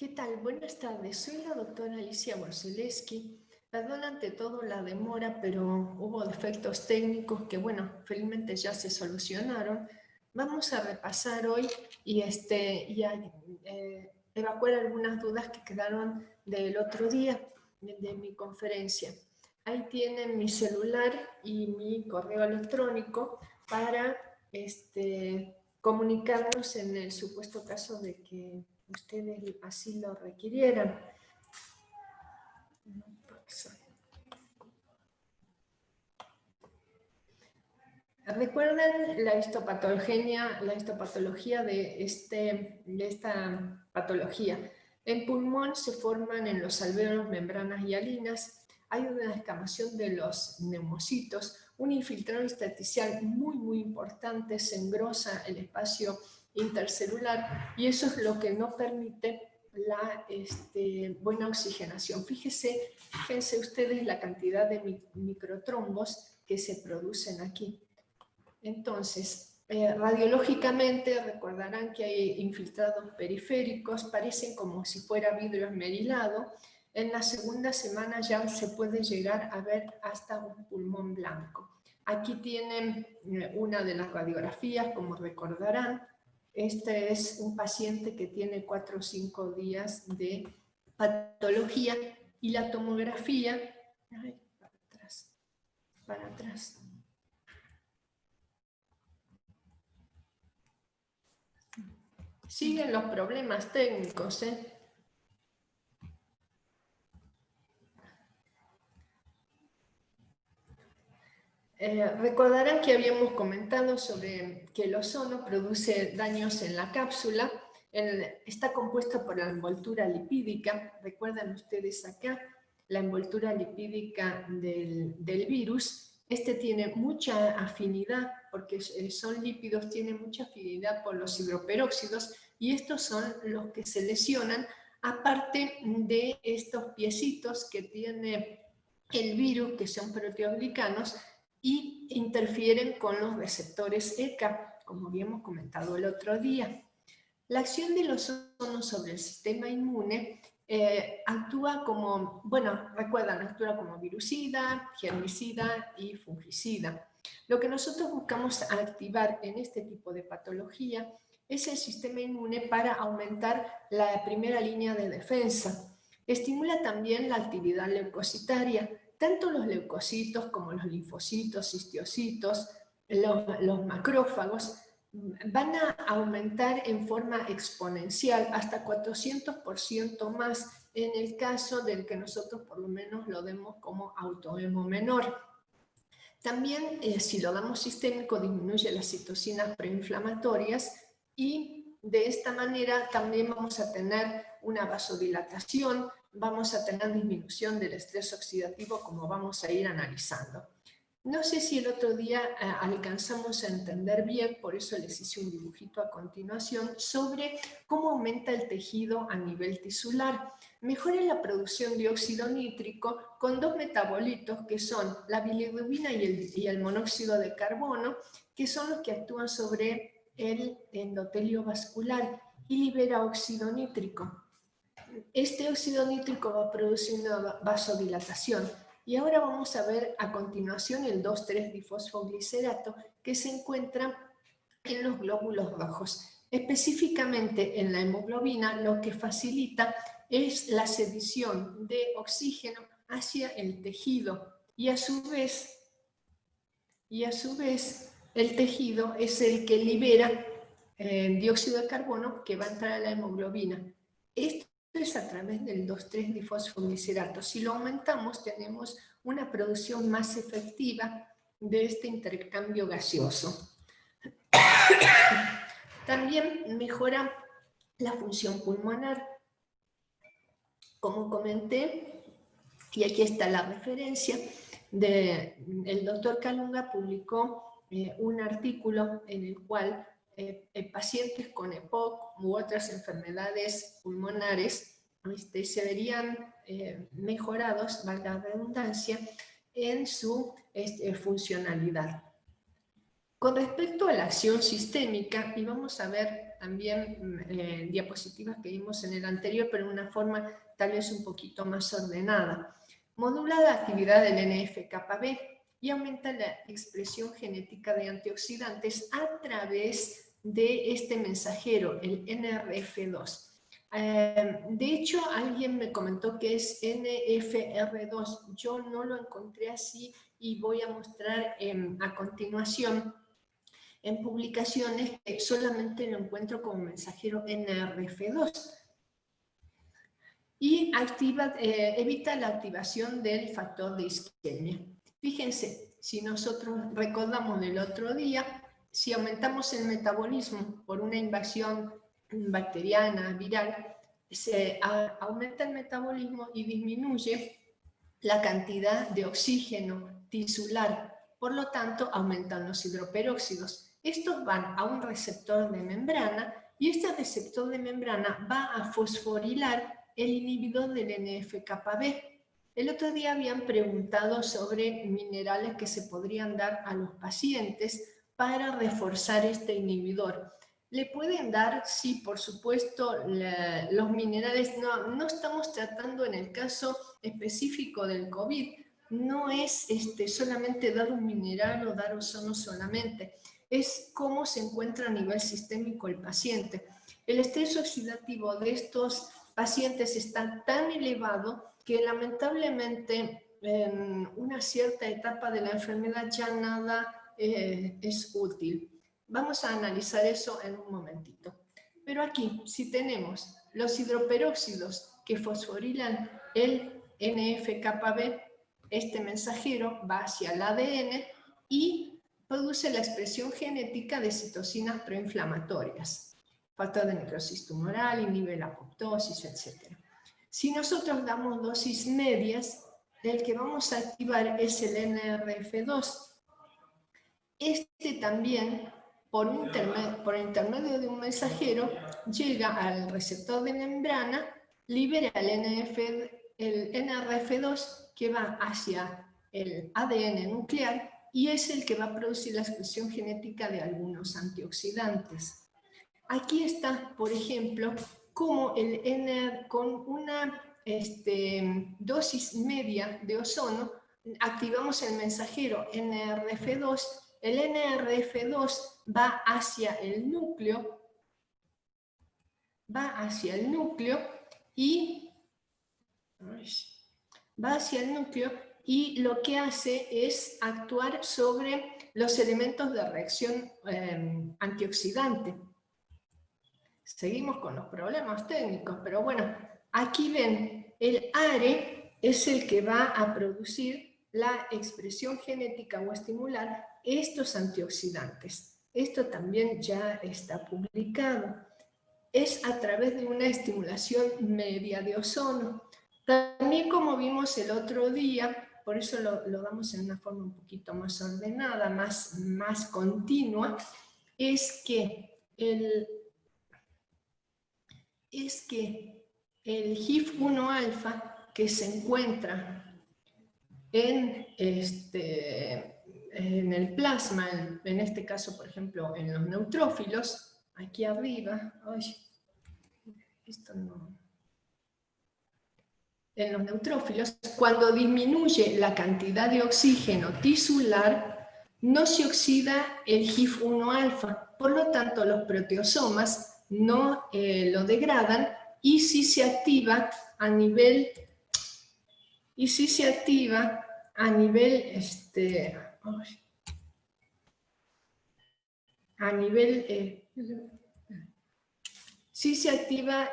¿Qué tal? Buenas tardes. Soy la doctora Alicia Borzelewski. Perdón ante todo la demora, pero hubo defectos técnicos que, bueno, felizmente ya se solucionaron. Vamos a repasar hoy y evacuar algunas dudas que quedaron del otro día de mi conferencia. Ahí tienen mi celular y mi correo electrónico para comunicarnos en el supuesto caso de que ustedes así lo requirieran. ¿Recuerdan la histopatología de esta patología? En pulmón se forman en los alvéolos membranas hialinas, hay una descamación de los neumocitos, un infiltrado intersticial muy importante, se engrosa el espacio intercelular y eso es lo que no permite la buena oxigenación. Fíjense ustedes la cantidad de microtrombos que se producen aquí. Entonces, radiológicamente recordarán que hay infiltrados periféricos, parecen como si fuera vidrio esmerilado. En la segunda semana ya se puede llegar a ver hasta un pulmón blanco. Aquí tienen una de las radiografías, como recordarán. Este es un paciente que tiene 4 o 5 días de patología y la tomografía, para atrás. Siguen los problemas técnicos, Recordarán que habíamos comentado sobre que el ozono produce daños en la cápsula. Está compuesta por la envoltura lipídica. Recuerdan ustedes acá la envoltura lipídica del virus. Este tiene mucha afinidad, porque son lípidos, tiene mucha afinidad por los hidroperóxidos, y estos son los que se lesionan, aparte de estos piecitos que tiene el virus, que son proteoglicanos, y interfieren con los receptores ECA, como habíamos comentado el otro día. La acción del ozono sobre el sistema inmune actúa como, recuerdan, actúa como virucida, germicida y fungicida. Lo que nosotros buscamos activar en este tipo de patología es el sistema inmune para aumentar la primera línea de defensa. Estimula también la actividad leucocitaria. Tanto los leucocitos como los linfocitos, histiocitos, los macrófagos van a aumentar en forma exponencial hasta 400% más en el caso del que nosotros por lo menos lo demos como autohemo menor. También si lo damos sistémico disminuye las citocinas preinflamatorias y de esta manera también vamos a tener una vasodilatación, vamos a tener disminución del estrés oxidativo, como vamos a ir analizando. No sé si el otro día alcanzamos a entender bien, por eso les hice un dibujito a continuación, sobre cómo aumenta el tejido a nivel tisular. Mejora la producción de óxido nítrico con dos metabolitos que son la bilirrubina y el monóxido de carbono, que son los que actúan sobre el endotelio vascular y libera óxido nítrico. Este óxido nítrico va a producir una vasodilatación. Y ahora vamos a ver a continuación el 2,3-difosfoglicerato que se encuentra en los glóbulos rojos. Específicamente en la hemoglobina lo que facilita es la sedición de oxígeno hacia el tejido y a su vez el tejido es el que libera dióxido de carbono que va a entrar a la hemoglobina. Esto es a través del 2,3-difosfoglicerato. Si lo aumentamos, tenemos una producción más efectiva de este intercambio gaseoso. También mejora la función pulmonar. Como comenté, y aquí está la referencia, el doctor Calunga publicó un artículo en el cual pacientes con EPOC u otras enfermedades pulmonares se verían mejorados, valga la redundancia, en su funcionalidad. Con respecto a la acción sistémica, y vamos a ver también diapositivas que vimos en el anterior, pero de una forma tal vez un poquito más ordenada. Modula la actividad del NF-κB y aumenta la expresión genética de antioxidantes a través de este mensajero, el NRF2. De hecho, alguien me comentó que es NFR2. Yo no lo encontré así y voy a mostrar a continuación en publicaciones que solamente lo encuentro como mensajero NRF2. Y evita la activación del factor de isquemia. Fíjense, si nosotros recordamos del otro día, si aumentamos el metabolismo por una invasión bacteriana, viral, se aumenta el metabolismo y disminuye la cantidad de oxígeno tisular. Por lo tanto, aumentan los hidroperóxidos. Estos van a un receptor de membrana y este receptor de membrana va a fosforilar el inhibidor del NF-κB. El otro día habían preguntado sobre minerales que se podrían dar a los pacientes para reforzar este inhibidor. ¿Le pueden dar? Sí, por supuesto, los minerales. No estamos tratando en el caso específico del COVID. No es solamente dar un mineral o dar ozono solamente. Es cómo se encuentra a nivel sistémico el paciente. El estrés oxidativo de estos pacientes está tan elevado que lamentablemente en una cierta etapa de la enfermedad ya nada es útil. Vamos a analizar eso en un momentito. Pero aquí, si tenemos los hidroperóxidos que fosforilan el NF-κB, este mensajero va hacia el ADN y produce la expresión genética de citocinas proinflamatorias, factor de necrosis tumoral, inhibe la apoptosis, etc. Si nosotros damos dosis medias, el que vamos a activar es el NRF2. Este también, por intermedio de un mensajero, llega al receptor de membrana, libera el NRF2 que va hacia el ADN nuclear y es el que va a producir la expresión genética de algunos antioxidantes. Aquí está, por ejemplo, cómo con una dosis media de ozono activamos el mensajero NRF2. El NRF2 va hacia el núcleo, y lo que hace es actuar sobre los elementos de reacción antioxidante. Seguimos con los problemas técnicos, pero bueno, aquí ven, el ARE es el que va a producir la expresión genética o estimular estos antioxidantes. Esto también ya está publicado. Es a través de una estimulación media de ozono. También, como vimos el otro día, por eso lo damos en una forma un poquito más ordenada, más continua, es que el HIF-1 alfa que se encuentra en el plasma, en este caso, por ejemplo, en los neutrófilos, aquí arriba, en los neutrófilos, cuando disminuye la cantidad de oxígeno tisular, no se oxida el HIF-1 alfa, por lo tanto los proteosomas no lo degradan y sí se activa a nivel sí se activa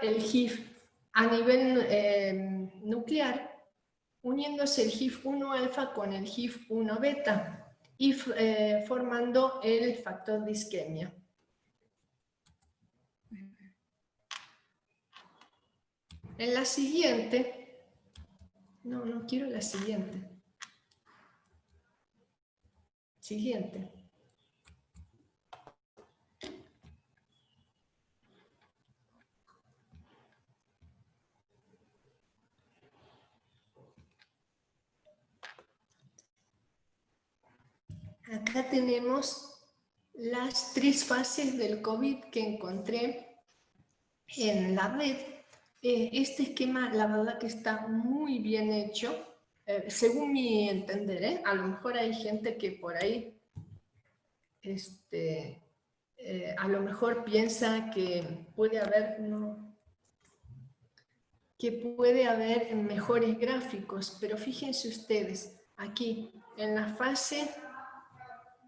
el HIF a nivel nuclear, uniéndose el HIF-1 alfa con el HIF-1 beta y formando el factor de isquemia. En la siguiente, no quiero la siguiente. Siguiente. Acá tenemos las 3 fases del COVID que encontré en la red. Este esquema, la verdad que está muy bien hecho, según mi entender, a lo mejor hay gente que por ahí a lo mejor piensa que puede haber, mejores gráficos, pero fíjense ustedes, aquí en la fase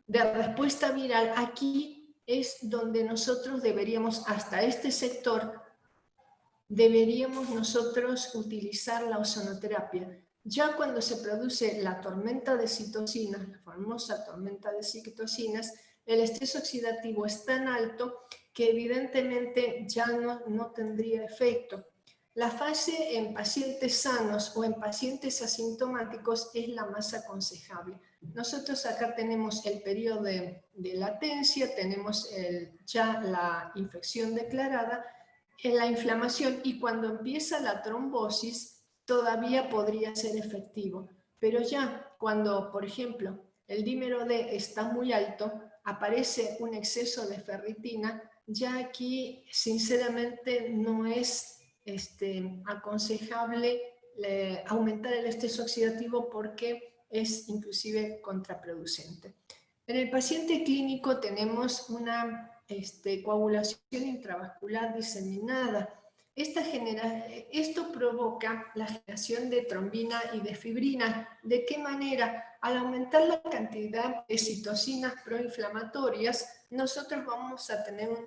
de respuesta viral, aquí es donde nosotros deberíamos, hasta este sector, deberíamos nosotros utilizar la ozonoterapia. Ya cuando se produce la tormenta de citocinas, la famosa tormenta de citocinas, el estrés oxidativo es tan alto que evidentemente ya no tendría efecto. La fase en pacientes sanos o en pacientes asintomáticos es la más aconsejable. Nosotros acá tenemos el periodo de latencia, tenemos ya la infección declarada, en la inflamación, y cuando empieza la trombosis todavía podría ser efectivo. Pero ya cuando, por ejemplo, el dímero D está muy alto, aparece un exceso de ferritina, ya aquí sinceramente no es aconsejable aumentar el estrés oxidativo porque es inclusive contraproducente. En el paciente clínico tenemos una coagulación intravascular diseminada. Esto provoca la generación de trombina y de fibrina. ¿De qué manera? Al aumentar la cantidad de citocinas proinflamatorias, nosotros vamos a tener un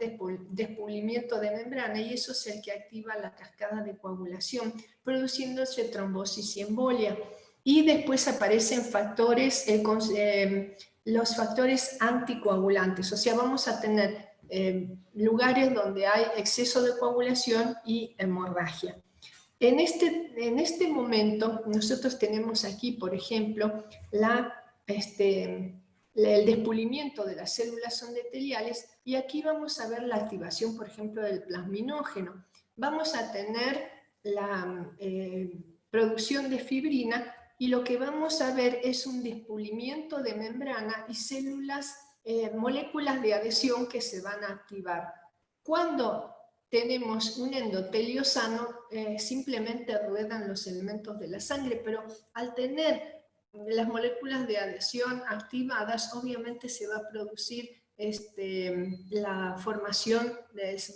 descubrimiento de membrana, y eso es el que activa la cascada de coagulación, produciéndose trombosis y embolia. Y después aparecen factores, los factores anticoagulantes, o sea, vamos a tener lugares donde hay exceso de coagulación y hemorragia. En este momento, nosotros tenemos aquí, por ejemplo, el despulimiento de las células endoteliales, y aquí vamos a ver la activación, por ejemplo, del plasminógeno. Vamos a tener la producción de fibrina, y lo que vamos a ver es un despulimiento de membrana y células, moléculas de adhesión que se van a activar. Cuando tenemos un endotelio sano, simplemente ruedan los elementos de la sangre, pero al tener las moléculas de adhesión activadas, obviamente se va a producir la formación,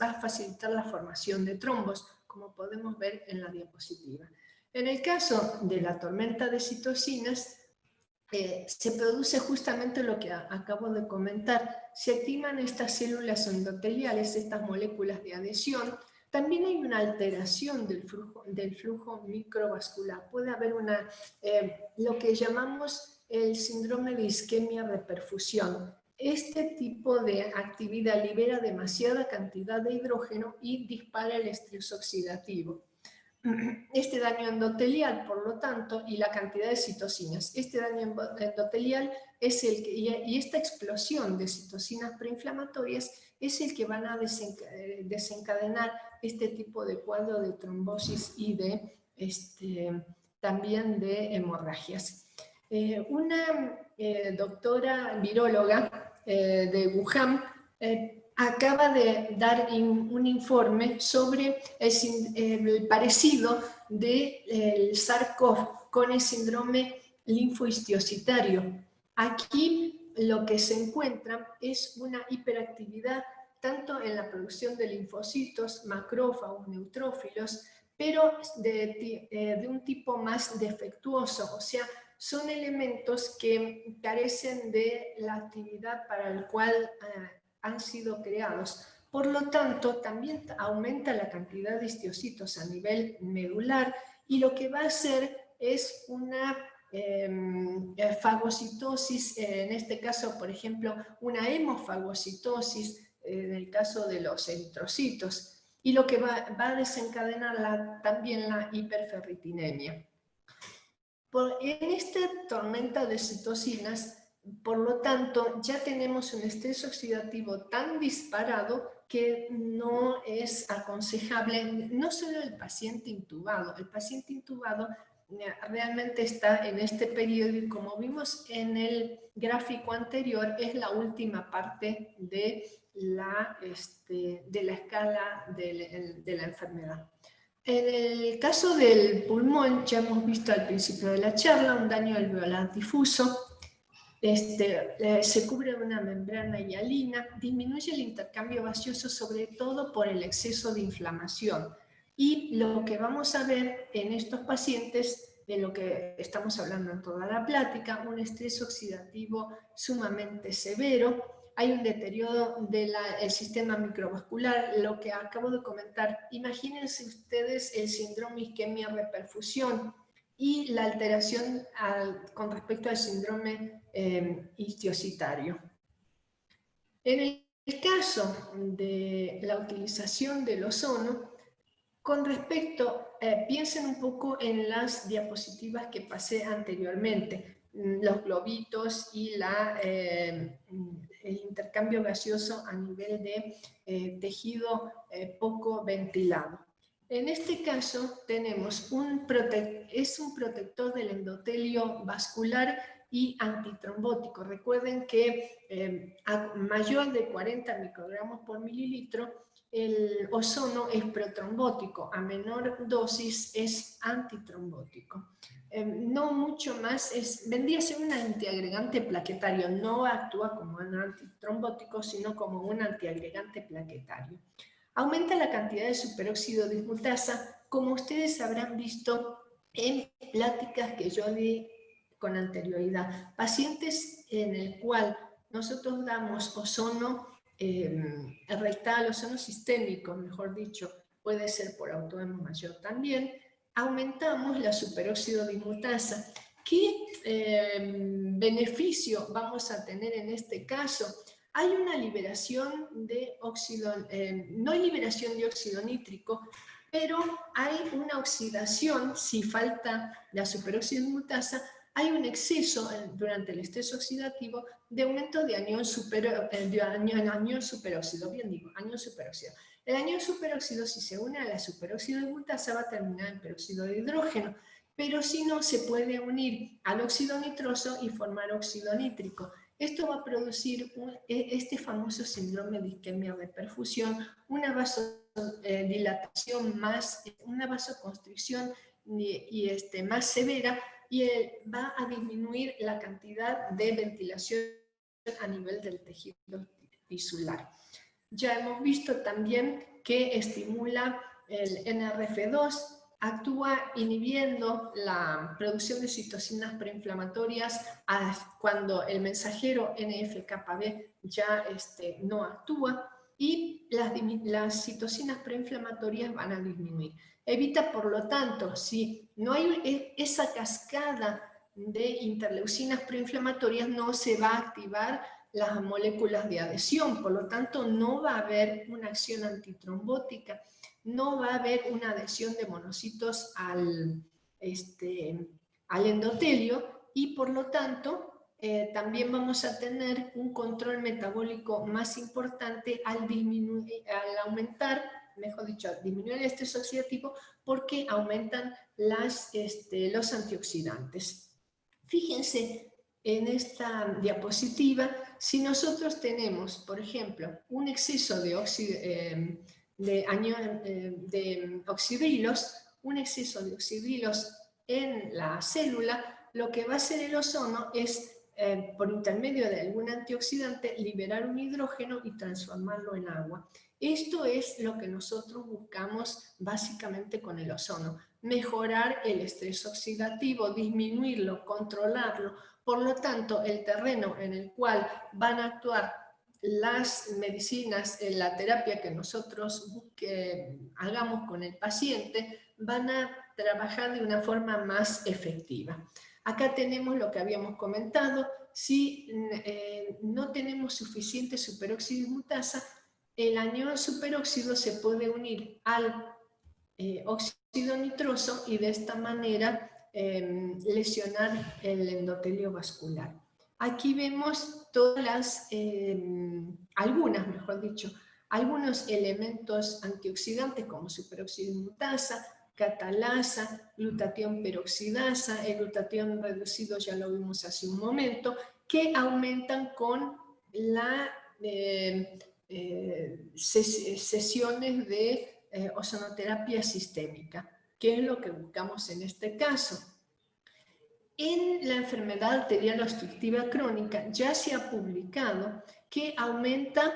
va a facilitar la formación de trombos, como podemos ver en la diapositiva. En el caso de la tormenta de citocinas, se produce justamente lo que acabo de comentar. Se activan estas células endoteliales, estas moléculas de adhesión. También hay una alteración del flujo microvascular. Puede haber lo que llamamos el síndrome de isquemia de perfusión. Este tipo de actividad libera demasiada cantidad de hidrógeno y dispara el estrés oxidativo. Este daño endotelial, por lo tanto, y la cantidad de citocinas. Este daño endotelial es el que, y esta explosión de citocinas preinflamatorias es el que van a desencadenar este tipo de cuadro de trombosis y de también de hemorragias. Una doctora viróloga de Wuhan acaba de dar un informe sobre el parecido del SARS-CoV con el síndrome linfohistiocitario. Aquí lo que se encuentra es una hiperactividad tanto en la producción de linfocitos, macrófagos, neutrófilos, pero de un tipo más defectuoso, o sea, son elementos que carecen de la actividad para el cual han sido creados. Por lo tanto, también aumenta la cantidad de histocitos a nivel medular, y lo que va a hacer es una fagocitosis, en este caso, por ejemplo, una hemofagocitosis, en el caso de los eritrocitos, y lo que va a desencadenar también la hiperferritinemia. En esta tormenta de citocinas, por lo tanto, ya tenemos un estrés oxidativo tan disparado que no es aconsejable, no solo el paciente intubado realmente está en este periodo y como vimos en el gráfico anterior es la última parte de la escala de la enfermedad. En el caso del pulmón, ya hemos visto al principio de la charla, un daño alveolar difuso, se cubre una membrana hialina, disminuye el intercambio gaseoso sobre todo por el exceso de inflamación. Y lo que vamos a ver en estos pacientes, de lo que estamos hablando en toda la plática, un estrés oxidativo sumamente severo, hay un deterioro del sistema microvascular, lo que acabo de comentar. Imagínense ustedes el síndrome isquemia-reperfusión y la alteración con respecto al síndrome histiocitario. En el caso de la utilización del ozono, con respecto, piensen un poco en las diapositivas que pasé anteriormente, los globitos y el intercambio gaseoso a nivel de tejido poco ventilado. En este caso tenemos un protector del endotelio vascular y antitrombótico. Recuerden que a mayor de 40 microgramos por mililitro, el ozono es protrombótico, a menor dosis es antitrombótico. No mucho más, vendría a ser un antiagregante plaquetario, no actúa como un antitrombótico, sino como un antiagregante plaquetario. Aumenta la cantidad de superóxido dismutasa, como ustedes habrán visto en pláticas que yo di con anterioridad. Pacientes en el cual nosotros damos ozono rectal, ozono sistémico, mejor dicho, puede ser por autoemo mayor también, aumentamos la superóxido dismutasa. ¿Qué beneficio vamos a tener en este caso? Hay una liberación de óxido, no hay liberación de óxido nítrico, pero hay una oxidación, si falta la superóxido dismutasa, hay un exceso durante el estrés oxidativo de aumento de anión superóxido, bien digo, anión superóxido. El anión superóxido, si se une a la superóxido de dismutasa, va a terminar en peróxido de hidrógeno, pero si no, se puede unir al óxido nitroso y formar óxido nítrico. Esto va a producir este famoso síndrome de isquemia-reperfusión, una vasodilatación una vasoconstricción más severa, y va a disminuir la cantidad de ventilación a nivel del tejido tisular. Ya hemos visto también que estimula el NRF2, actúa inhibiendo la producción de citocinas preinflamatorias cuando el mensajero NF-κB ya no actúa, y las citocinas preinflamatorias van a disminuir. Evita, por lo tanto, si no hay esa cascada de interleucinas preinflamatorias, no se va a activar las moléculas de adhesión, por lo tanto no va a haber una acción antitrombótica, no va a haber una adhesión de monocitos al endotelio, y por lo tanto también vamos a tener un control metabólico más importante al aumentar, mejor dicho, disminuir el estrés oxidativo, porque aumentan los antioxidantes. Fíjense en esta diapositiva, si nosotros tenemos, por ejemplo, un exceso de oxidrilos, un exceso de oxidrilos en la célula, lo que va a hacer el ozono es, por intermedio de algún antioxidante, liberar un hidrógeno y transformarlo en agua. Esto es lo que nosotros buscamos básicamente con el ozono: mejorar el estrés oxidativo, disminuirlo, controlarlo. Por lo tanto, el terreno en el cual van a actuar las medicinas, en la terapia que nosotros hagamos con el paciente, van a trabajar de una forma más efectiva. Acá tenemos lo que habíamos comentado: si no tenemos suficiente superóxido dismutasa, el anión superóxido se puede unir al óxido nitroso y de esta manera lesionar el endotelio vascular. Aquí vemos todas algunos elementos antioxidantes como superóxido dismutasa, catalasa, glutatión peroxidasa, el glutatión reducido ya lo vimos hace un momento, que aumentan con la sesiones de ozonoterapia sistémica, que es lo que buscamos en este caso. En la enfermedad arterial obstructiva crónica ya se ha publicado que aumenta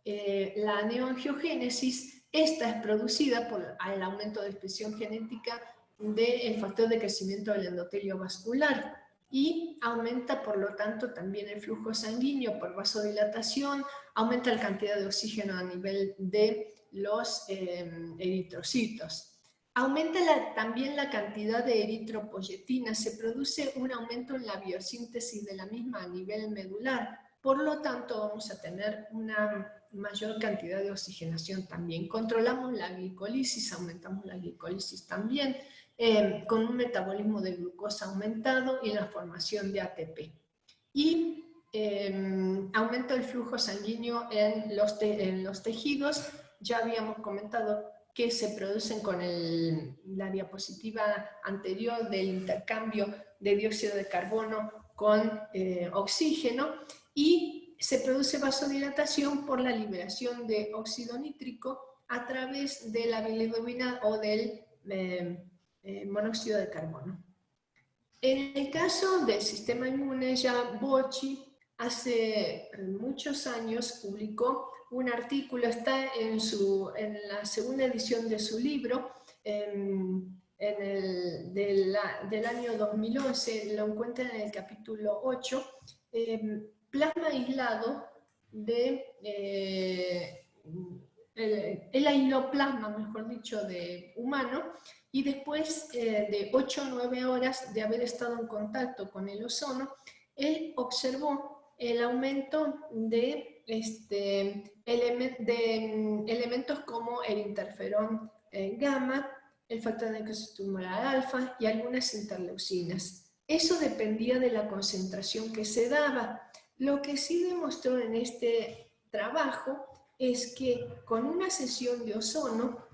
la neoangiogénesis. Esta es producida por el aumento de expresión genética del factor de crecimiento del endotelio vascular y aumenta, por lo tanto, también el flujo sanguíneo por vasodilatación, aumenta la cantidad de oxígeno a nivel de los eritrocitos. Aumenta también la cantidad de eritropoyetina, se produce un aumento en la biosíntesis de la misma a nivel medular, por lo tanto vamos a tener una mayor cantidad de oxigenación también. Controlamos la glicolisis, aumentamos la glicolisis también, con un metabolismo de glucosa aumentado y la formación de ATP. Y aumenta el flujo sanguíneo en los tejidos, ya habíamos comentado que se producen con la diapositiva anterior del intercambio de dióxido de carbono con oxígeno, y se produce vasodilatación por la liberación de óxido nítrico a través de la bilirrubina o del monóxido de carbono. En el caso del sistema inmune, ya Bocci hace muchos años publicó un artículo, está en la segunda edición de su libro, del año 2011, lo encuentran en el capítulo 8, plasma aislado el ailoplasma, mejor dicho, de humano, y después de 8 o 9 horas de haber estado en contacto con el ozono, él observó el aumento de elementos como el interferón gamma, el factor de necrosis tumoral alfa y algunas interleucinas. Eso dependía de la concentración que se daba. Lo que sí demostró en este trabajo es que con una sesión de ozono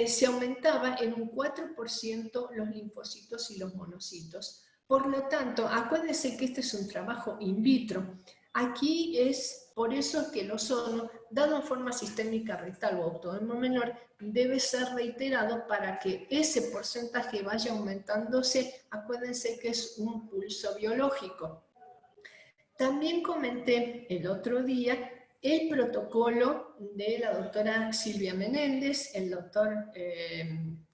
se aumentaba en un 4% los linfocitos y los monocitos. Por lo tanto, acuérdense que este es un trabajo in vitro. Aquí es por eso que el ozono, dado en forma sistémica rectal o autodemo menor, debe ser reiterado para que ese porcentaje vaya aumentándose. Acuérdense que es un pulso biológico. También comenté el otro día el protocolo de la doctora Silvia Menéndez, el doctor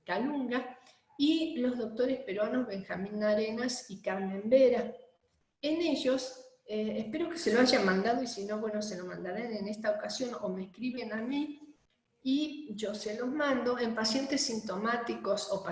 Calunga y los doctores peruanos Benjamín Arenas y Carmen Vera. En ellos, espero que se lo hayan mandado y si no, bueno, se lo mandarán en esta ocasión o me escriben a mí y yo se los mando en pacientes sintomáticos o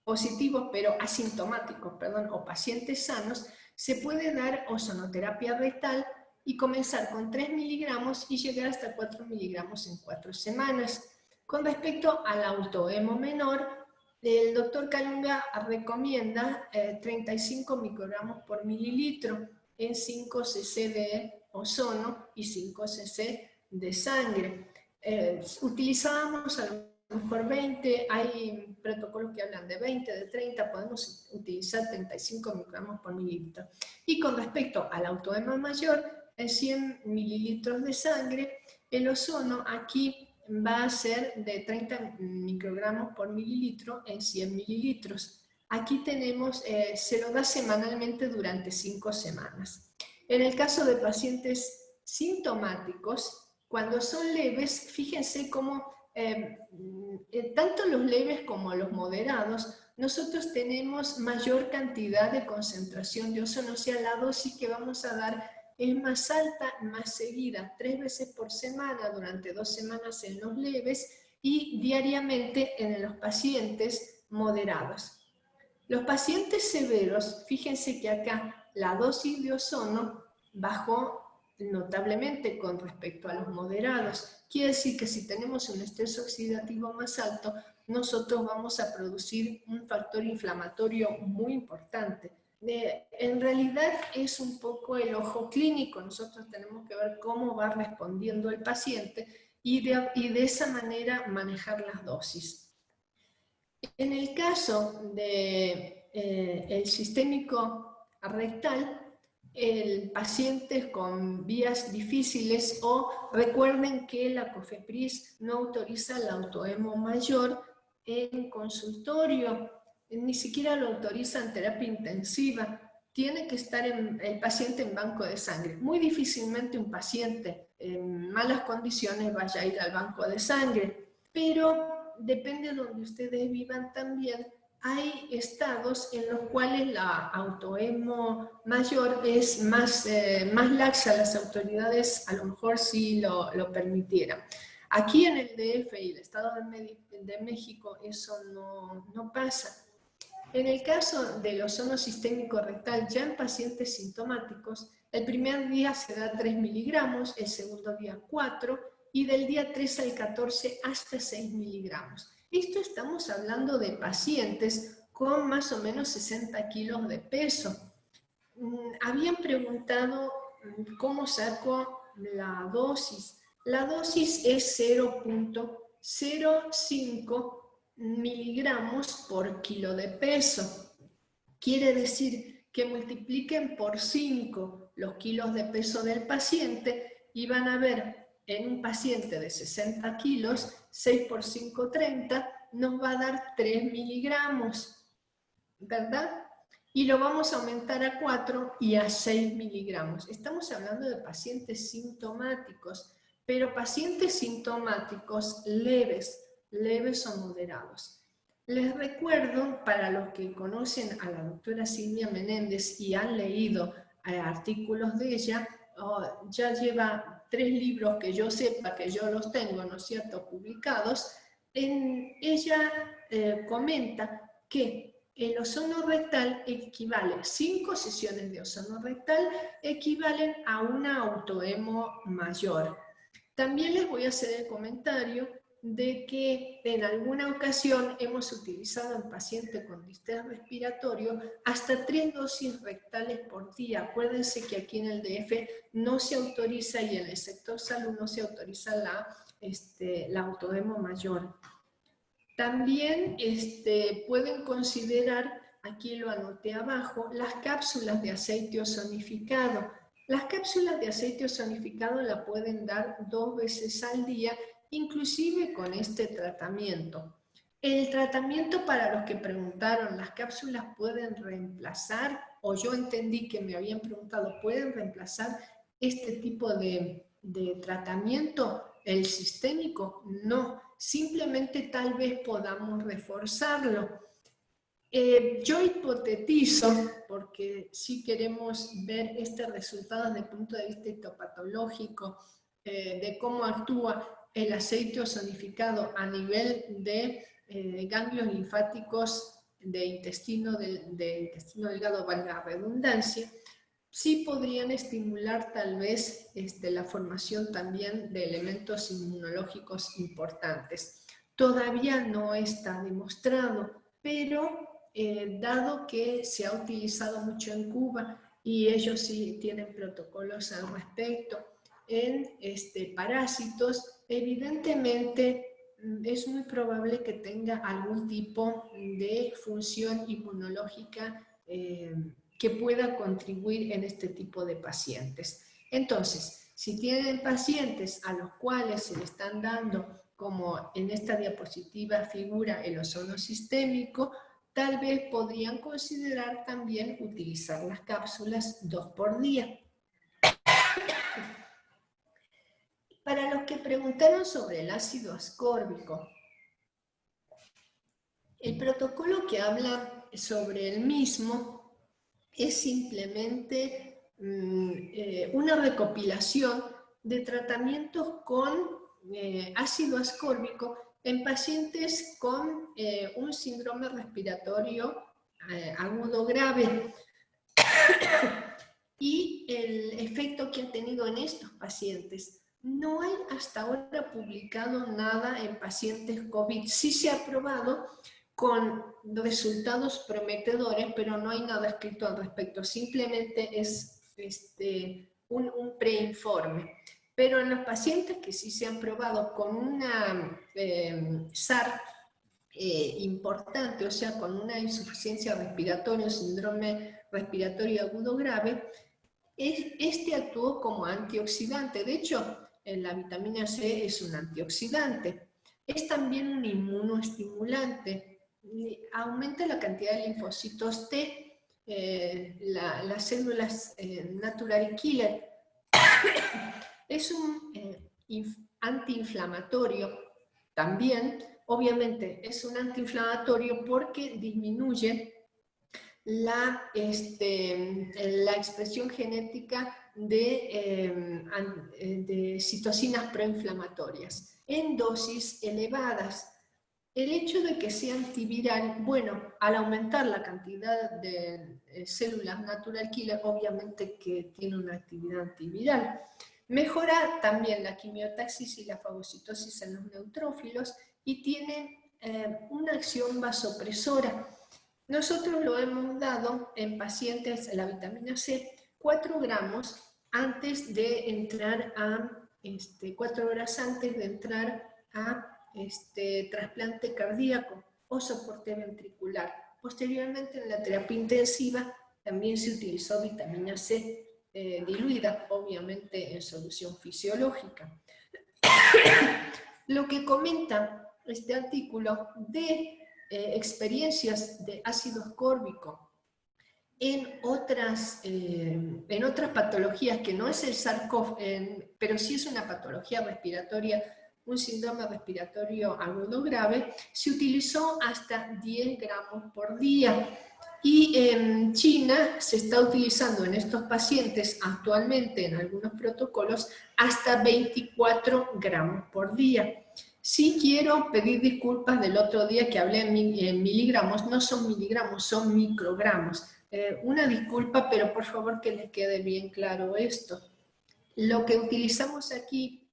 positivos pero asintomáticos, perdón, o pacientes sanos. Se puede dar ozonoterapia rectal y comenzar con 3 miligramos y llegar hasta 4 miligramos en 4 semanas. Con respecto al autohemo menor, el doctor Calunga recomienda 35 microgramos por mililitro en 5 cc de ozono y 5 cc de sangre. Utilizábamos a lo mejor 20, hay protocolos que hablan de 20, de 30, podemos utilizar 35 microgramos por mililitro. Y con respecto al autohemo mayor, en 100 mililitros de sangre, el ozono aquí va a ser de 30 microgramos por mililitro en 100 mililitros. Aquí tenemos, se lo da semanalmente durante 5 semanas. En el caso de pacientes sintomáticos, cuando son leves, fíjense cómo tanto los leves como los moderados, nosotros tenemos mayor cantidad de concentración de ozono, o sea, la dosis que vamos a dar es más alta, más seguida, 3 veces por semana durante 2 semanas en los leves y diariamente en los pacientes moderados. Los pacientes severos, fíjense que acá la dosis de ozono bajó notablemente con respecto a los moderados. Quiere decir que si tenemos un estrés oxidativo más alto, nosotros vamos a producir un factor inflamatorio muy importante. En realidad es un poco el ojo clínico, nosotros tenemos que ver cómo va respondiendo el paciente y de esa manera manejar las dosis. En el caso de el sistémico rectal, el paciente con vías difíciles, o recuerden que la COFEPRIS no autoriza el autohemo mayor en consultorio, ni siquiera lo autoriza en terapia intensiva, tiene que estar el paciente en banco de sangre. Muy difícilmente un paciente en malas condiciones vaya a ir al banco de sangre, pero depende de donde ustedes vivan también. Hay estados en los cuales la autohemo mayor es más laxa, las autoridades a lo mejor sí lo permitieran. Aquí en el DF y el Estado de México eso no pasa. En el caso del ozono sistémico rectal ya en pacientes sintomáticos, el primer día se da 3 miligramos, el segundo día 4 y del día 3 al 14 hasta 6 miligramos. Esto estamos hablando de pacientes con más o menos 60 kilos de peso. Habían preguntado cómo saco la dosis. La dosis es 0.05 miligramos por kilo de peso. Quiere decir que multipliquen por 5 los kilos de peso del paciente y van a ver en un paciente de 60 kilos, 6 por 5, 30, nos va a dar 3 miligramos, ¿verdad? Y lo vamos a aumentar a 4 y a 6 miligramos. Estamos hablando de pacientes sintomáticos, pero pacientes sintomáticos leves o moderados. Les recuerdo, para los que conocen a la doctora Silvia Menéndez y han leído artículos de ella, ya lleva 3 libros que yo sepa, que yo los tengo, ¿no es cierto?, publicados. Ella comenta que el ozono rectal equivale, 5 sesiones de ozono rectal equivalen a una autohemo mayor. También les voy a hacer el comentario de que en alguna ocasión hemos utilizado en pacientes con distrés respiratorio hasta 3 dosis rectales por día. Acuérdense que aquí en el DF no se autoriza y en el sector salud no se autoriza la autohemo mayor. También pueden considerar, aquí lo anoté abajo, las cápsulas de aceite ozonificado. Las cápsulas de aceite ozonificado la pueden dar 2 veces al día, inclusive con este tratamiento. El tratamiento, para los que preguntaron, ¿las cápsulas pueden reemplazar? O yo entendí que me habían preguntado, ¿pueden reemplazar este tipo de tratamiento? ¿El sistémico? No, simplemente tal vez podamos reforzarlo. Yo hipotetizo, porque sí queremos ver este resultado desde el punto de vista histopatológico, de cómo actúa el aceite ozonificado a nivel de ganglios linfáticos de intestino delgado, valga la redundancia, sí podrían estimular tal vez la formación también de elementos inmunológicos importantes. Todavía no está demostrado, pero dado que se ha utilizado mucho en Cuba y ellos sí tienen protocolos al respecto en parásitos, evidentemente es muy probable que tenga algún tipo de función inmunológica que pueda contribuir en este tipo de pacientes. Entonces, si tienen pacientes a los cuales se le están dando, como en esta diapositiva figura el ozono sistémico, tal vez podrían considerar también utilizar las cápsulas 2 por día. Para los que preguntaron sobre el ácido ascórbico, el protocolo que habla sobre el mismo es simplemente una recopilación de tratamientos con ácido ascórbico en pacientes con un síndrome respiratorio agudo grave y el efecto que ha tenido en estos pacientes. No hay hasta ahora publicado nada en pacientes COVID. Sí se ha probado con resultados prometedores, pero no hay nada escrito al respecto. Simplemente es un preinforme. Pero en los pacientes que sí se han probado con una SARS importante, o sea, con una insuficiencia respiratoria, síndrome respiratorio agudo grave, este actuó como antioxidante. De hecho, la vitamina C es un antioxidante. Es también un inmunoestimulante. Aumenta la cantidad de linfocitos T, las células natural killer. Es un antiinflamatorio también. Obviamente es un antiinflamatorio porque disminuye la expresión genética de citocinas proinflamatorias en dosis elevadas. El hecho de que sea antiviral, bueno, al aumentar la cantidad de células natural killer, obviamente que tiene una actividad antiviral. Mejora también la quimiotaxis y la fagocitosis en los neutrófilos y tiene una acción vasopresora. Nosotros lo hemos dado en pacientes, la vitamina C, 4 gramos antes de entrar a, 4 horas antes de entrar a trasplante cardíaco o soporte ventricular. Posteriormente en la terapia intensiva también se utilizó vitamina C diluida, obviamente en solución fisiológica. Lo que comenta este artículo de experiencias de ácido ascórbico en otras patologías que no es el SARS-CoV, pero sí es una patología respiratoria, un síndrome respiratorio agudo grave, se utilizó hasta 10 gramos por día. Y en China se está utilizando en estos pacientes actualmente en algunos protocolos hasta 24 gramos por día. Sí quiero pedir disculpas del otro día que hablé en miligramos, no son miligramos, son microgramos. Una disculpa, pero por favor que les quede bien claro esto. Lo que utilizamos aquí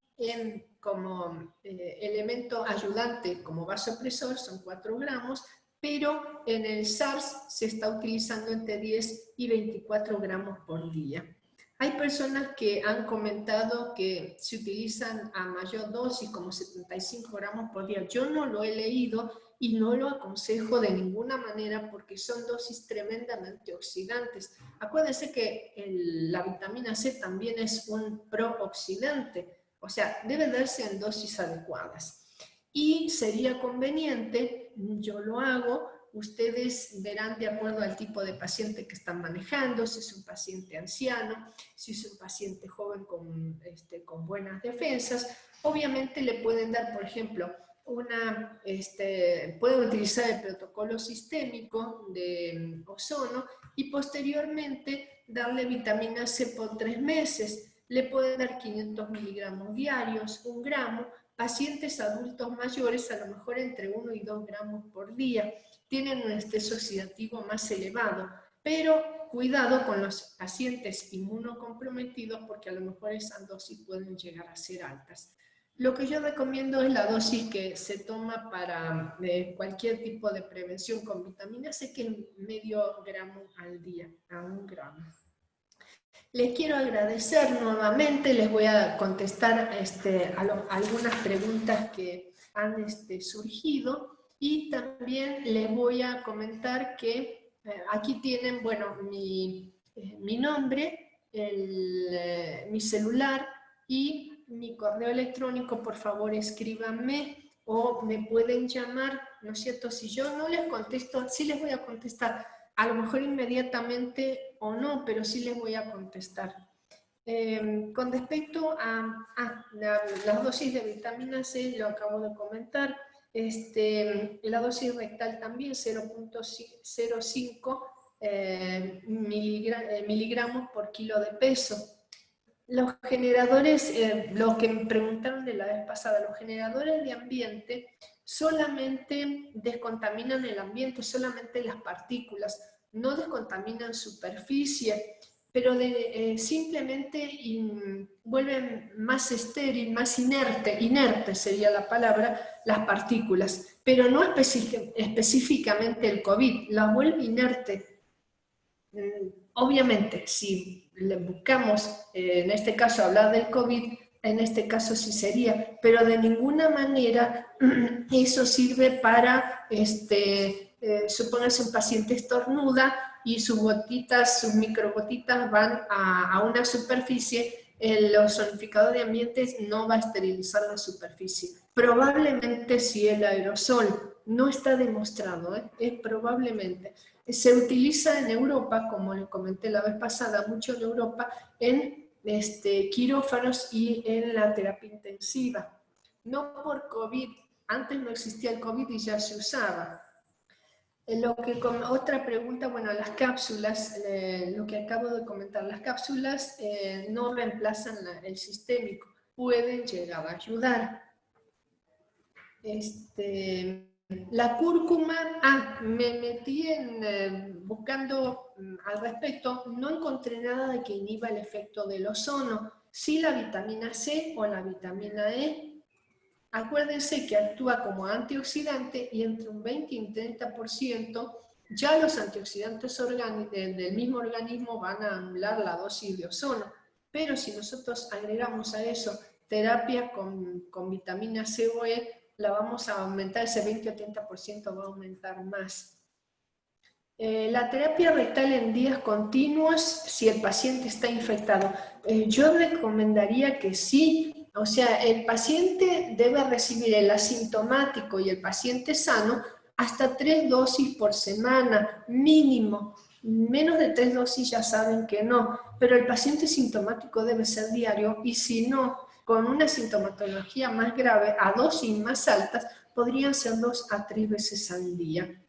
como elemento ayudante, como vasopresor, son 4 gramos, pero en el SARS se está utilizando entre 10 y 24 gramos por día. Hay personas que han comentado que se utilizan a mayor dosis, como 75 gramos por día. Yo no lo he leído y no lo aconsejo de ninguna manera porque son dosis tremendamente oxidantes. Acuérdense que la vitamina C también es un prooxidante, o sea, debe darse en dosis adecuadas. Y sería conveniente, yo lo hago, ustedes verán de acuerdo al tipo de paciente que están manejando, si es un paciente anciano, si es un paciente joven con buenas defensas. Obviamente le pueden dar, por ejemplo, pueden utilizar el protocolo sistémico de ozono y posteriormente darle vitamina C por 3 meses. Le pueden dar 500 miligramos diarios, 1 gramo. Pacientes adultos mayores a lo mejor entre 1 y 2 gramos por día. Tienen un estrés oxidativo más elevado, pero cuidado con los pacientes inmunocomprometidos porque a lo mejor esas dosis pueden llegar a ser altas. Lo que yo recomiendo es la dosis que se toma para cualquier tipo de prevención con vitamina C, que es medio gramo al día, a 1 gramo. Les quiero agradecer nuevamente, les voy a contestar algunas preguntas que han surgido y también les voy a comentar que aquí tienen, bueno, mi nombre, mi celular y mi correo electrónico. Por favor escríbanme o me pueden llamar, ¿no es cierto? Si yo no les contesto, sí les voy a contestar, a lo mejor inmediatamente o no, pero sí les voy a contestar. Con respecto a las dosis de vitamina C, lo acabo de comentar, la dosis rectal también 0.05 miligramos por kilo de peso. Los generadores, lo que me preguntaron de la vez pasada, los generadores de ambiente solamente descontaminan el ambiente, solamente las partículas, no descontaminan superficie, pero simplemente vuelven más estéril, más inerte sería la palabra, las partículas, pero no específicamente el COVID, la vuelve inerte. Obviamente, si le buscamos, en este caso hablar del COVID, en este caso sí sería, pero de ninguna manera eso sirve para, supóngase un paciente estornuda y sus gotitas, sus microgotitas van a una superficie, el ozonificador de ambientes no va a esterilizar la superficie. Probablemente si el aerosol, no está demostrado, es probablemente. Se utiliza en Europa, como le comenté la vez pasada, mucho en Europa, en quirófanos y en la terapia intensiva. No por COVID, antes no existía el COVID y ya se usaba. Otra pregunta, bueno, las cápsulas, lo que acabo de comentar, las cápsulas no reemplazan el sistémico, pueden llegar a ayudar. La cúrcuma, me metí buscando al respecto, no encontré nada de que inhiba el efecto del ozono, sí la vitamina C o la vitamina E. Acuérdense que actúa como antioxidante y entre un 20 y un 30% ya los antioxidantes del mismo organismo van a anular la dosis de ozono. Pero si nosotros agregamos a eso terapia con vitamina C o E, la vamos a aumentar, ese 20 o 30% va a aumentar más. La terapia rectal en días continuos, si el paciente está infectado, yo recomendaría que sí, o sea, el paciente debe recibir el asintomático y el paciente sano hasta 3 dosis por semana, mínimo. Menos de 3 dosis ya saben que no, pero el paciente sintomático debe ser diario y si no, con una sintomatología más grave, a dosis más altas, podrían ser 2 a 3 veces al día.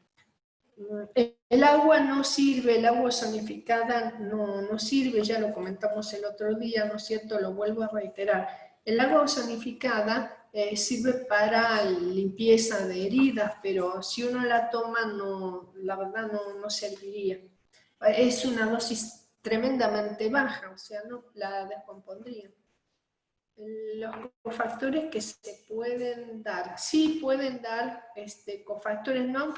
El agua no sirve, el agua ozonificada no sirve, ya lo comentamos el otro día, ¿no es cierto? Lo vuelvo a reiterar. El agua ozonificada sirve para limpieza de heridas, pero si uno la toma, la verdad no serviría. Es una dosis tremendamente baja, o sea, no la descompondría. Los cofactores que se pueden dar, sí pueden dar cofactores, no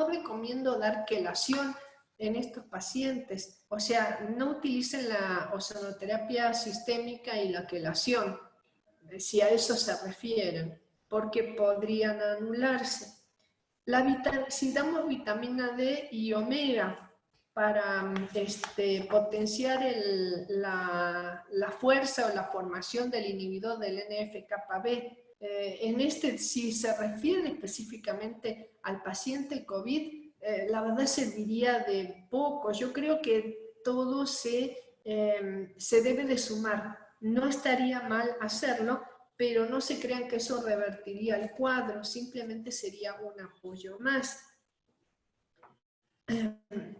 recomiendo dar quelación en estos pacientes, o sea, no utilicen la ozonoterapia sistémica y la quelación, si a eso se refieren, porque podrían anularse. Si damos vitamina D y omega, para potenciar la fuerza o la formación del inhibidor del NF-κB. Si se refiere específicamente al paciente COVID, la verdad serviría de poco. Yo creo que todo se debe de sumar. No estaría mal hacerlo, pero no se crean que eso revertiría el cuadro, simplemente sería un apoyo más.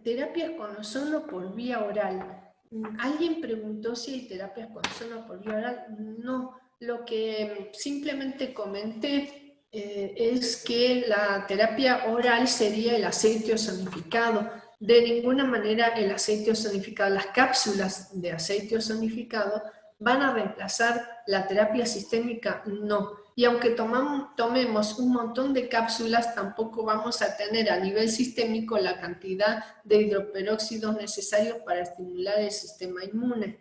Terapias con ozono por vía oral. ¿Alguien preguntó si hay terapias con ozono por vía oral? No, lo que simplemente comenté es que la terapia oral sería el aceite ozonificado. De ninguna manera el aceite ozonificado, las cápsulas de aceite ozonificado van a reemplazar la terapia sistémica, no. Y aunque tomemos un montón de cápsulas, tampoco vamos a tener a nivel sistémico la cantidad de hidroperóxidos necesarios para estimular el sistema inmune.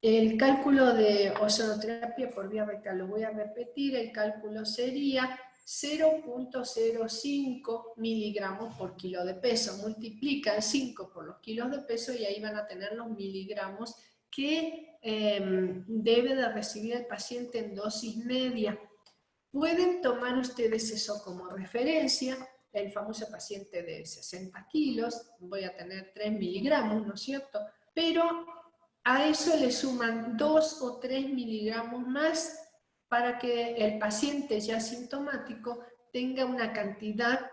El cálculo de ozonoterapia por vía rectal, lo voy a repetir, el cálculo sería 0.05 miligramos por kilo de peso. Multiplican 5 por los kilos de peso y ahí van a tener los miligramos que debe de recibir el paciente en dosis media. Pueden tomar ustedes eso como referencia, el famoso paciente de 60 kilos, voy a tener 3 miligramos, ¿no es cierto? Pero a eso le suman 2 o 3 miligramos más para que el paciente ya sintomático tenga una cantidad,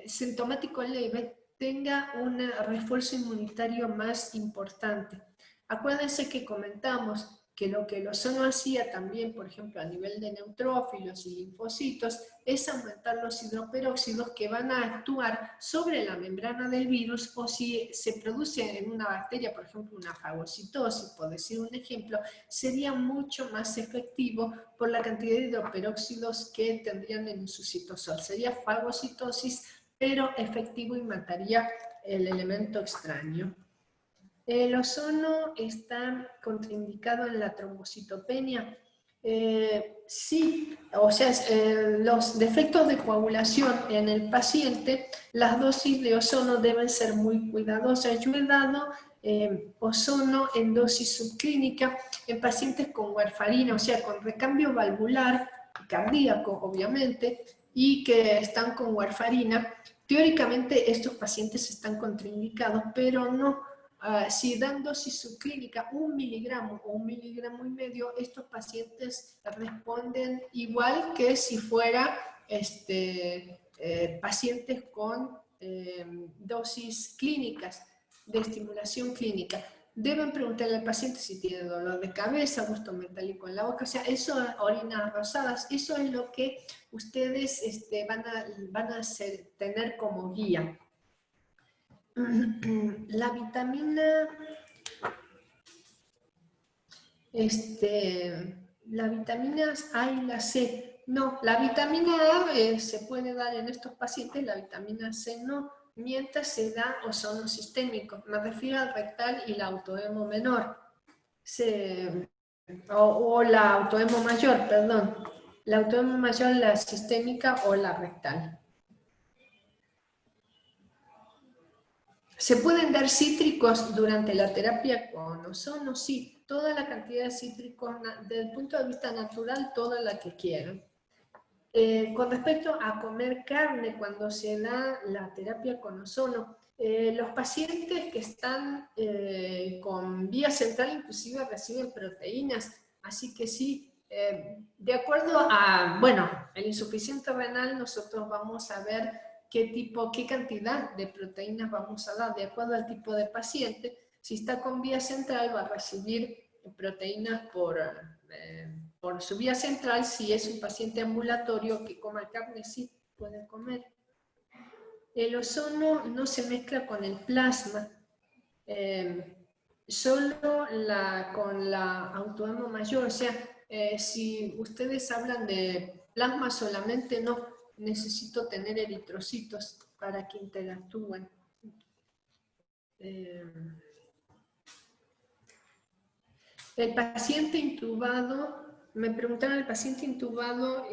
sintomático leve, tenga un refuerzo inmunitario más importante. Acuérdense que comentamos que lo que el ozono hacía también, por ejemplo, a nivel de neutrófilos y linfocitos, es aumentar los hidroperóxidos que van a actuar sobre la membrana del virus, o si se produce en una bacteria, por ejemplo, una fagocitosis, por decir un ejemplo, sería mucho más efectivo por la cantidad de hidroperóxidos que tendrían en su citosol. Sería fagocitosis, pero efectivo y mataría el elemento extraño. ¿El ozono está contraindicado en la trombocitopenia? Sí, o sea, los defectos de coagulación en el paciente, las dosis de ozono deben ser muy cuidadosas. Yo he dado ozono en dosis subclínica en pacientes con warfarina, o sea, con recambio valvular, cardíaco, obviamente, y que están con warfarina. Teóricamente estos pacientes están contraindicados, pero no. Si dan dosis subclínica 1 miligramo o 1,5 miligramos, estos pacientes responden igual que si fuera pacientes con dosis clínicas de estimulación clínica. Deben preguntarle al paciente si tiene dolor de cabeza, gusto metálico en la boca, o sea, eso, orinas rosadas, eso es lo que ustedes van a tener como guía. La vitamina, la vitamina A y la C, no, la vitamina A se puede dar en estos pacientes, la vitamina C no, mientras se da ozono sistémico, me refiero al rectal y la autohemo menor, o la autohemo mayor, perdón, la autohemo mayor, la sistémica o la rectal. ¿Se pueden dar cítricos durante la terapia con ozono? Sí, toda la cantidad de cítricos, desde el punto de vista natural, toda la que quieran. Con respecto a comer carne cuando se da la terapia con ozono, los pacientes que están con vía central inclusive reciben proteínas, así que sí, de acuerdo a, bueno, el insuficiente renal nosotros vamos a ver qué cantidad de proteínas vamos a dar de acuerdo al tipo de paciente. Si está con vía central va a recibir proteínas por su vía central. Si es un paciente ambulatorio que coma carne, sí puede comer. El ozono no se mezcla con el plasma, solo con la autohemo mayor, o sea, si ustedes hablan de plasma solamente, no, necesito tener eritrocitos para que interactúen. El paciente intubado, me preguntaron el paciente intubado,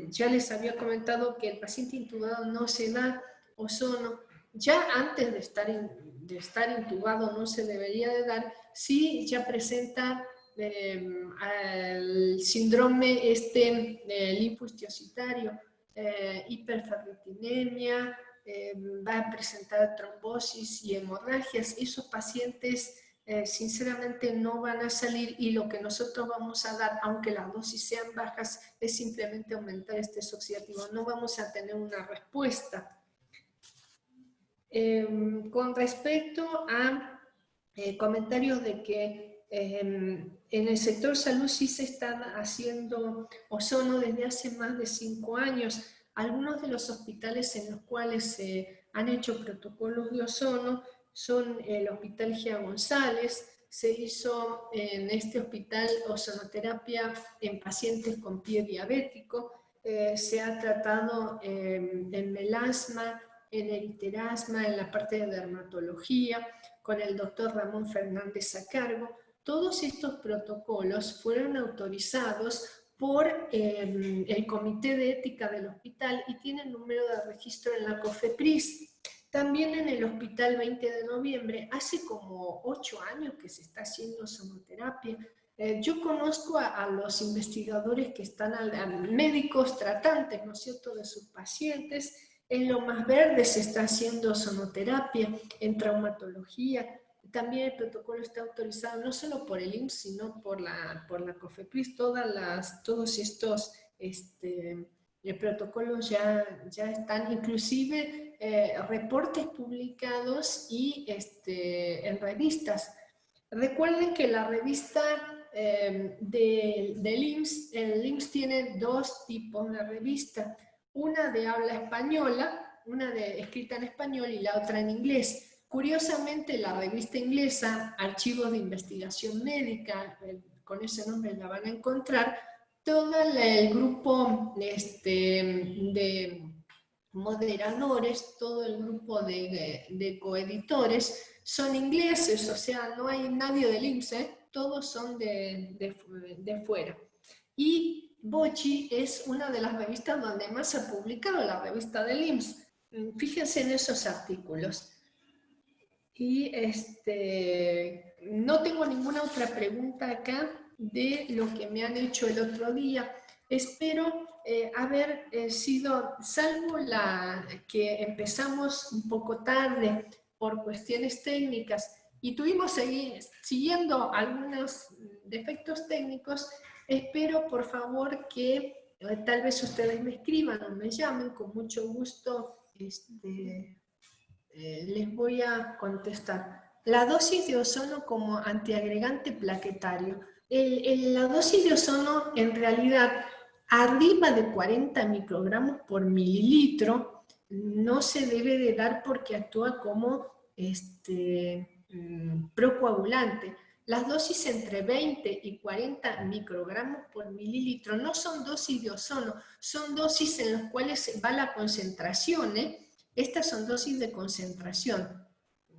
ya les había comentado que el paciente intubado no se da ozono, ya antes de estar intubado no se debería de dar, si ya presenta el síndrome linfohistiocytario, hiperferritinemia, va a presentar trombosis y hemorragias. Esos pacientes sinceramente no van a salir, y lo que nosotros vamos a dar, aunque las dosis sean bajas, es simplemente aumentar estrés oxidativo. No vamos a tener una respuesta. Con respecto a comentarios de que en el sector salud sí se están haciendo ozono desde hace más de 5 años. Algunos de los hospitales en los cuales se han hecho protocolos de ozono son el Hospital Gia González. Se hizo en este hospital ozonoterapia en pacientes con pie diabético. Se ha tratado en melasma, en eriterasma, en la parte de dermatología, con el doctor Ramón Fernández a cargo. Todos estos protocolos fueron autorizados por el Comité de Ética del hospital y tienen número de registro en la COFEPRIS. También en el Hospital 20 de Noviembre, hace como 8 años que se está haciendo ozonoterapia. Yo conozco a los investigadores que están, médicos tratantes, ¿no es cierto?, de sus pacientes. En Lomas Verdes se está haciendo ozonoterapia, en traumatología. También el protocolo está autorizado no solo por el IMSS, sino por la COFEPRIS. Todos estos protocolos ya están, inclusive reportes publicados y en revistas. Recuerden que la revista del IMSS, el IMSS tiene 2 tipos de revista, una de habla española, una escrita en español y la otra en inglés. Curiosamente, la revista inglesa, Archivos de Investigación Médica, con ese nombre la van a encontrar, todo el grupo moderadores, todo el grupo de coeditores son ingleses, o sea, no hay nadie del IMSS, todos son de fuera. Y Bocci es una de las revistas donde más se ha publicado, la revista del IMSS. Fíjense en esos artículos. Y no tengo ninguna otra pregunta acá de lo que me han hecho el otro día. Espero haber sido, salvo la que empezamos un poco tarde por cuestiones técnicas y tuvimos siguiendo algunos defectos técnicos, espero por favor que tal vez ustedes me escriban o me llamen, con mucho gusto les voy a contestar. La dosis de ozono como antiagregante plaquetario. La dosis de ozono, en realidad, arriba de 40 microgramos por mililitro, no se debe de dar porque actúa como procoagulante. Las dosis entre 20 y 40 microgramos por mililitro no son dosis de ozono, son dosis en las cuales va la concentración, Estas son dosis de concentración,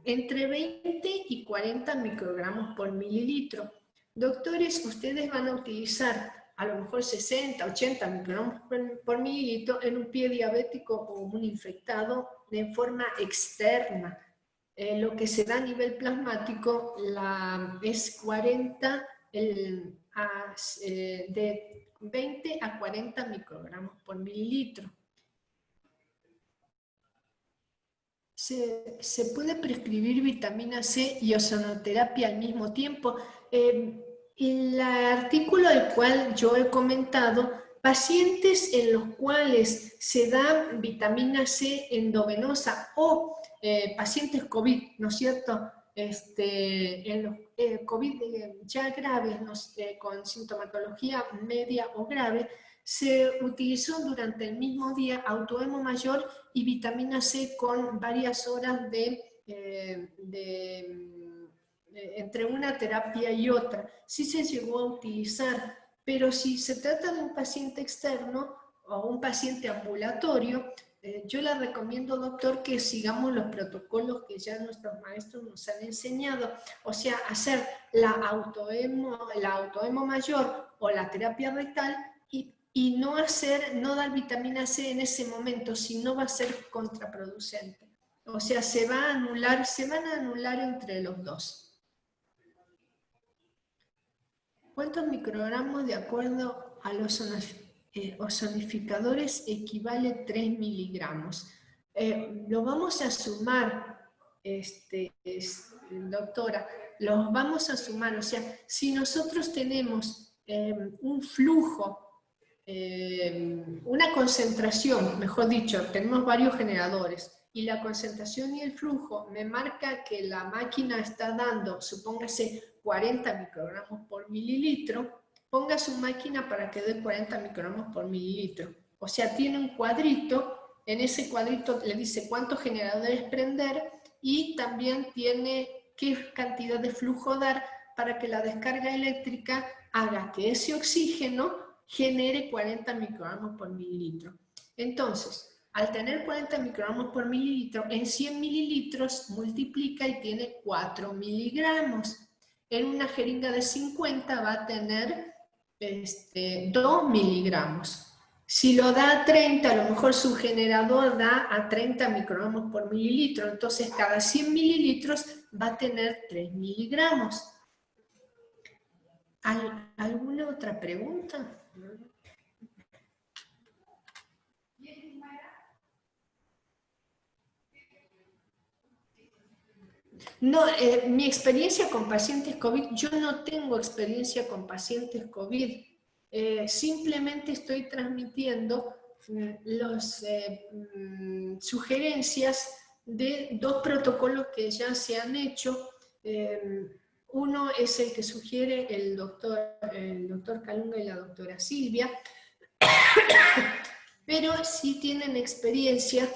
entre 20 y 40 microgramos por mililitro. Doctores, ustedes van a utilizar a lo mejor 60, 80 microgramos por mililitro en un pie diabético o un infectado de forma externa. Lo que se da a nivel plasmático es 40, de 20 a 40 microgramos por mililitro. ¿Se puede prescribir vitamina C y ozonoterapia al mismo tiempo? El artículo del cual yo he comentado, pacientes en los cuales se da vitamina C endovenosa o pacientes COVID, ¿no es cierto? En los COVID ya graves, con sintomatología media o grave, se utilizó durante el mismo día autohemo mayor y vitamina C con varias horas entre una terapia y otra. Sí se llegó a utilizar, pero si se trata de un paciente externo o un paciente ambulatorio, yo le recomiendo, doctor, que sigamos los protocolos que ya nuestros maestros nos han enseñado, o sea, hacer la autohemo mayor o la terapia rectal y no dar vitamina C en ese momento, si no va a ser contraproducente. O sea, se van a anular entre los dos. ¿Cuántos microgramos de acuerdo a los ozonificadores equivale 3 miligramos? Lo vamos a sumar, doctora, los vamos a sumar. O sea, si nosotros tenemos un flujo, una concentración, mejor dicho, tenemos varios generadores, y la concentración y el flujo me marca que la máquina está dando, supóngase, 40 microgramos por mililitro, ponga su máquina para que dé 40 microgramos por mililitro. O sea, tiene un cuadrito, en ese cuadrito le dice cuántos generadores prender y también tiene qué cantidad de flujo dar para que la descarga eléctrica haga que ese oxígeno genere 40 microgramos por mililitro. Entonces, al tener 40 microgramos por mililitro, en 100 mililitros multiplica y tiene 4 miligramos. En una jeringa de 50 va a tener 2 miligramos. Si lo da a 30, a lo mejor su generador da a 30 microgramos por mililitro, entonces cada 100 mililitros va a tener 3 miligramos. ¿Alguna otra pregunta? No, mi experiencia con pacientes COVID, yo no tengo experiencia con pacientes COVID, simplemente estoy transmitiendo las sugerencias de 2 protocolos que ya se han hecho. Uno es el que sugiere el doctor Calunga y la doctora Silvia, pero sí tienen experiencia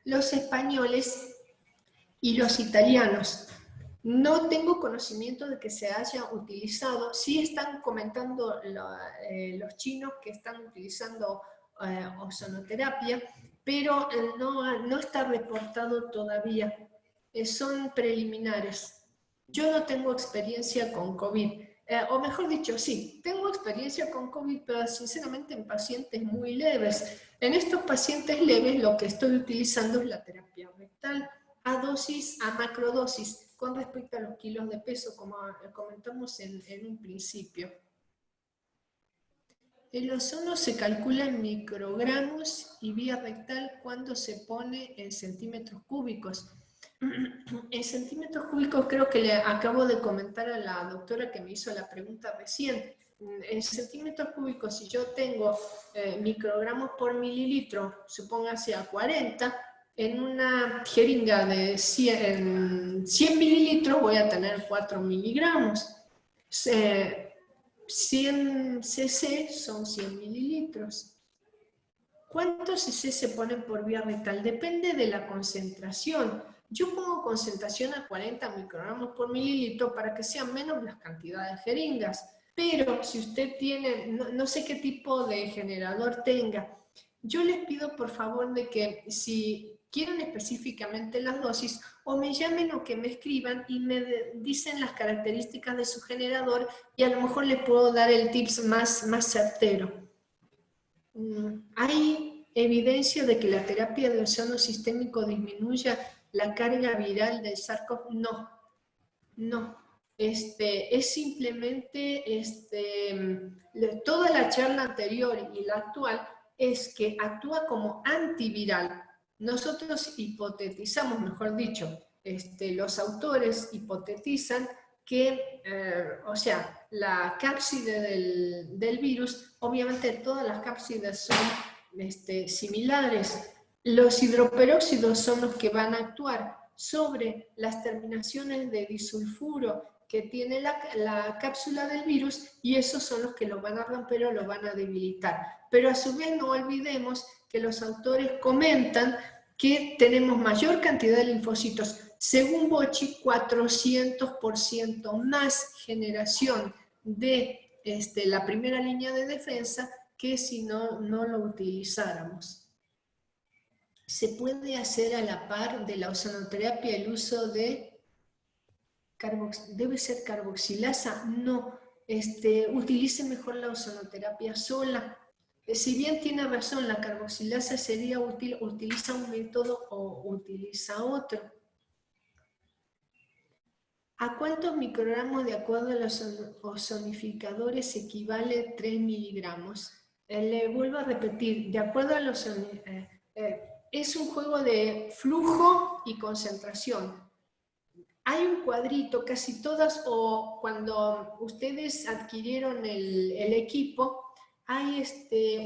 los españoles y los italianos. No tengo conocimiento de que se haya utilizado. Sí están comentando los chinos que están utilizando ozonoterapia, pero no está reportado todavía. Son preliminares. Yo no tengo experiencia con COVID. O mejor dicho, sí, tengo experiencia con COVID, pero sinceramente en pacientes muy leves. En estos pacientes leves lo que estoy utilizando es la terapia rectal a dosis, a macrodosis, con respecto a los kilos de peso, como comentamos en un principio. El ozono se calcula en microgramos y vía rectal cuando se pone en centímetros cúbicos. En centímetros cúbicos creo que le acabo de comentar a la doctora que me hizo la pregunta recién. En centímetros cúbicos, si yo tengo microgramos por mililitro, supóngase a 40, en una jeringa de 100 mililitros voy a tener 4 miligramos. 100 cc son 100 mililitros. ¿Cuántos cc se ponen por vía rectal? Depende de la concentración. Yo pongo concentración a 40 microgramos por mililitro para que sean menos las cantidades de jeringas. Pero si usted tiene, no sé qué tipo de generador tenga, yo les pido por favor de que si quieren específicamente las dosis, o me llamen o que me escriban y me dicen las características de su generador y a lo mejor les puedo dar el tips más certero. ¿Hay evidencia de que la terapia de ozono sistémico disminuya la carga viral del SARS-CoV? No. Es simplemente, toda la charla anterior y la actual es que actúa como antiviral. Nosotros hipotetizamos, mejor dicho, los autores hipotetizan que, o sea, la cápside del virus, obviamente todas las cápsides son similares. Los hidroperóxidos son los que van a actuar sobre las terminaciones de disulfuro que tiene la cápsula del virus, y esos son los que lo van a romper o lo van a debilitar. Pero a su vez no olvidemos que los autores comentan que tenemos mayor cantidad de linfocitos. Según Bocci, 400% más generación de la primera línea de defensa que si no lo utilizáramos. Se puede hacer a la par de la ozonoterapia el uso de ¿debe ser carboxilasa? No, utilice mejor la ozonoterapia sola. Si bien tiene razón, la carboxilasa sería útil, utiliza un método o utiliza otro. ¿A cuántos microgramos de acuerdo a los ozonificadores equivale 3 miligramos? Le vuelvo a repetir, de acuerdo a los... es un juego de flujo y concentración. Hay un cuadrito, casi todas, o cuando ustedes adquirieron el equipo, hay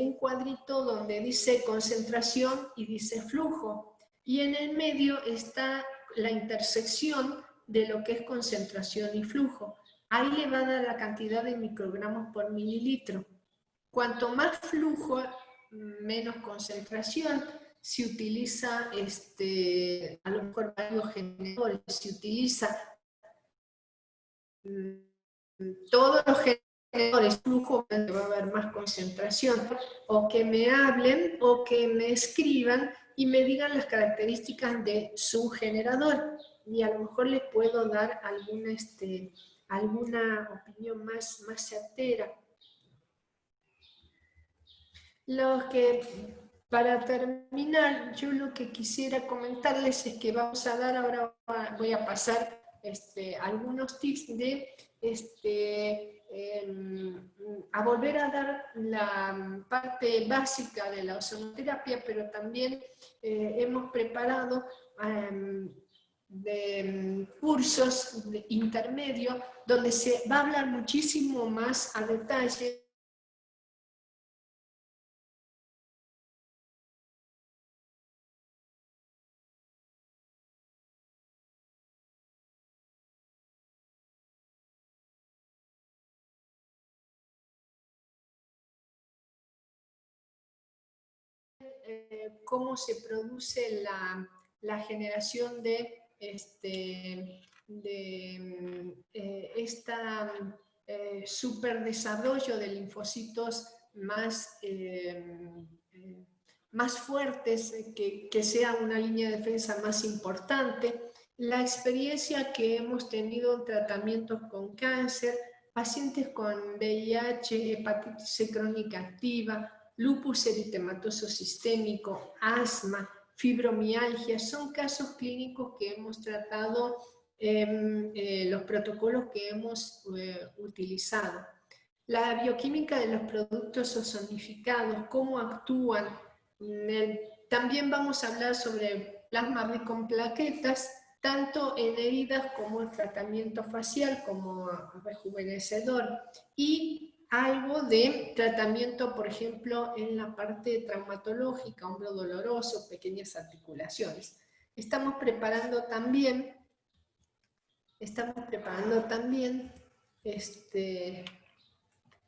un cuadrito donde dice concentración y dice flujo. Y en el medio está la intersección de lo que es concentración y flujo. Ahí le va a dar la cantidad de microgramos por mililitro. Cuanto más flujo, menos concentración. Se utiliza a lo mejor varios generadores, se utiliza todos los generadores, flujo, va a haber más concentración, o que me hablen o que me escriban y me digan las características de su generador, y a lo mejor les puedo dar alguna opinión más certera. Para terminar, yo lo que quisiera comentarles es que vamos a dar ahora, voy a pasar algunos tips a volver a dar la parte básica de la ozonoterapia, pero también hemos preparado cursos intermedios donde se va a hablar muchísimo más a detalle cómo se produce la generación de superdesarrollo de linfocitos más más fuertes, que sea una línea de defensa más importante. La experiencia que hemos tenido en tratamientos con cáncer, pacientes con VIH, hepatitis C crónica activa, lupus eritematoso sistémico, asma, fibromialgia, son casos clínicos que hemos tratado en los protocolos que hemos utilizado. La bioquímica de los productos ozonificados, cómo actúan. También vamos a hablar sobre plasma rico en plaquetas, tanto en heridas como en tratamiento facial, como rejuvenecedor, y algo de tratamiento, por ejemplo, en la parte traumatológica, hombro doloroso, pequeñas articulaciones. Estamos preparando también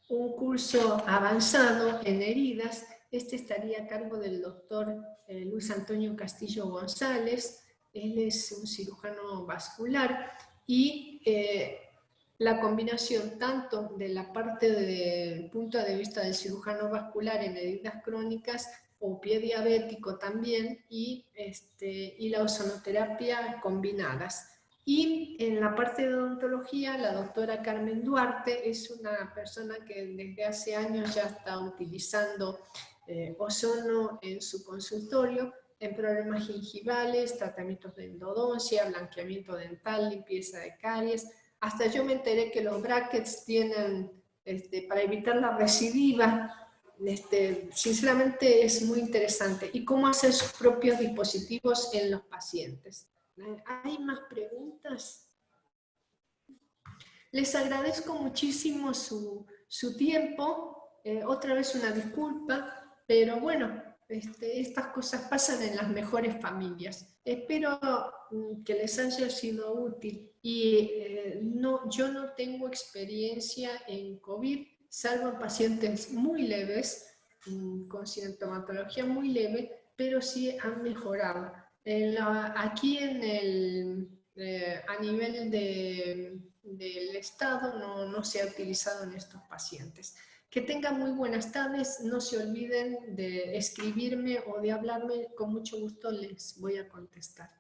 un curso avanzado en heridas. Este estaría a cargo del doctor Luis Antonio Castillo González. Él es un cirujano vascular y la combinación tanto de la parte del punto de vista del cirujano vascular en heridas crónicas o pie diabético también y la ozonoterapia combinadas. Y en la parte de odontología, la doctora Carmen Duarte es una persona que desde hace años ya está utilizando ozono en su consultorio, en problemas gingivales, tratamientos de endodoncia, blanqueamiento dental, limpieza de caries. Hasta yo me enteré que los brackets tienen, para evitar la recidiva. Sinceramente es muy interesante. Y cómo hacer sus propios dispositivos en los pacientes. ¿Hay más preguntas? Les agradezco muchísimo su tiempo. Otra vez una disculpa, pero bueno, estas cosas pasan en las mejores familias. Espero que les haya sido útil. Y yo no tengo experiencia en COVID, salvo en pacientes muy leves, con sintomatología muy leve, pero sí han mejorado. Aquí a nivel del Estado no se ha utilizado en estos pacientes. Que tengan muy buenas tardes, no se olviden de escribirme o de hablarme, con mucho gusto les voy a contestar.